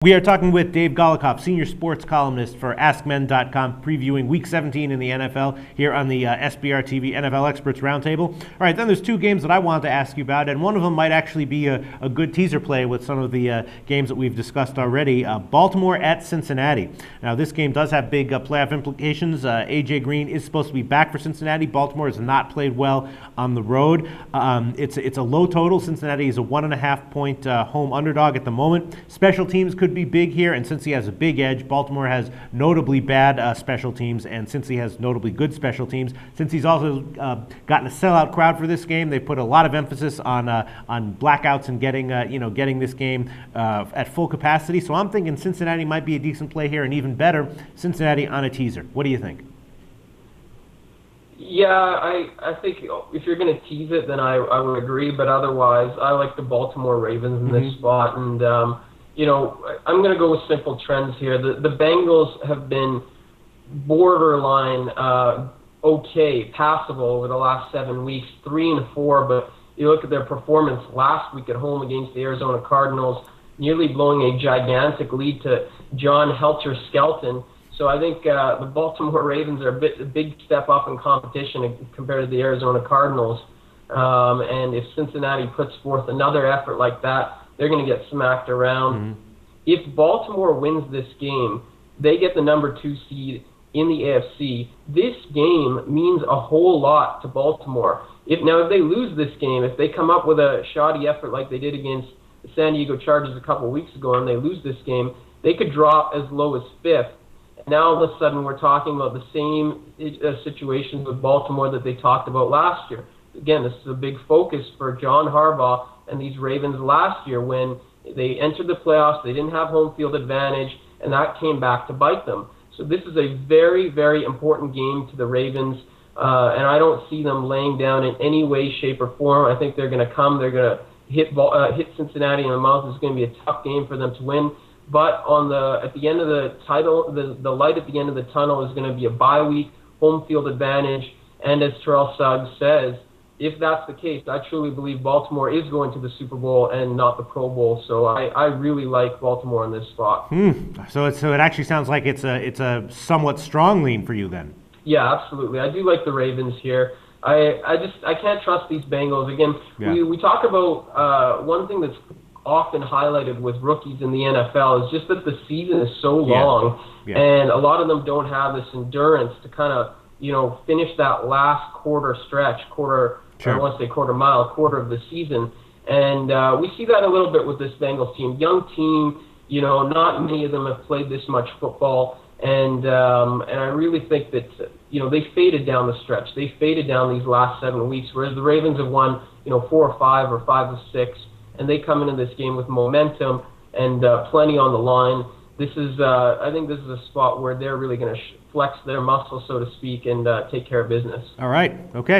We are talking with Dave Golikoff, senior sports columnist for AskMen.com, previewing Week 17 in the NFL here on the SBR TV NFL Experts Roundtable. All right, then there's two games that I wanted to ask you about, and one of them might actually be a good teaser play with some of the games that we've discussed already. Baltimore at Cincinnati. Now, this game does have big playoff implications. A.J. Green is supposed to be back for Cincinnati. Baltimore has not played well on the road. It's a low total. Cincinnati is a 1.5-point home underdog at the moment. Special teams could be big here, and since he has a big edge, Baltimore has notably bad special teams, and since he has notably good special teams, since he's also gotten a sellout crowd for this game, they put a lot of emphasis on blackouts and getting this game at full capacity. So I'm thinking Cincinnati might be a decent play here, and even better, Cincinnati on a teaser. What do you think? Yeah, I think if you're going to tease it, then I would agree, but otherwise, I like the Baltimore Ravens in this spot, and I'm going to go with simple trends here. The Bengals have been borderline okay, passable over the last 7 weeks, 3-4, but you look at their performance last week at home against the Arizona Cardinals, nearly blowing a gigantic lead to John Helter-Skelton. So I think the Baltimore Ravens are a big step up in competition compared to the Arizona Cardinals. And if Cincinnati puts forth another effort like that, they're going to get smacked around. If Baltimore wins this game, they get the number 2 seed in the AFC. This game means a whole lot to Baltimore. If they lose this game, if they come up with a shoddy effort like they did against the San Diego Chargers a couple of weeks ago and they lose this game, they could drop as low as 5th. Now all of a sudden we're talking about the same situations with Baltimore that they talked about last year. Again, this is a big focus for John Harbaugh and these Ravens last year when they entered the playoffs. They didn't have home field advantage, and that came back to bite them. So this is a very, very important game to the Ravens, and I don't see them laying down in any way, shape, or form. I think they're going to come. They're going to hit Cincinnati in the mouth. It's going to be a tough game for them to win. But at the end of the title, the light at the end of the tunnel is going to be a bye week, home field advantage, and as Terrell Suggs says, if that's the case, I truly believe Baltimore is going to the Super Bowl and not the Pro Bowl. So I really like Baltimore in this spot. So it actually sounds like it's a somewhat strong lean for you then. Yeah, absolutely. I do like the Ravens here. I can't trust these Bengals. Again, we talk about one thing that's often highlighted with rookies in the NFL is just that the season is so long, and a lot of them don't have this endurance to kind of finish that last quarter stretch, I want to say quarter of the season. And we see that a little bit with this Bengals team. Young team, not many of them have played this much football. And I really think that, they faded down the stretch. They faded down these last 7 weeks, whereas the Ravens have won, 4 or 5 or 5 or 6. And they come into this game with momentum and plenty on the line. I think this is a spot where they're really going to flex their muscle, so to speak, and take care of business. All right. Okay.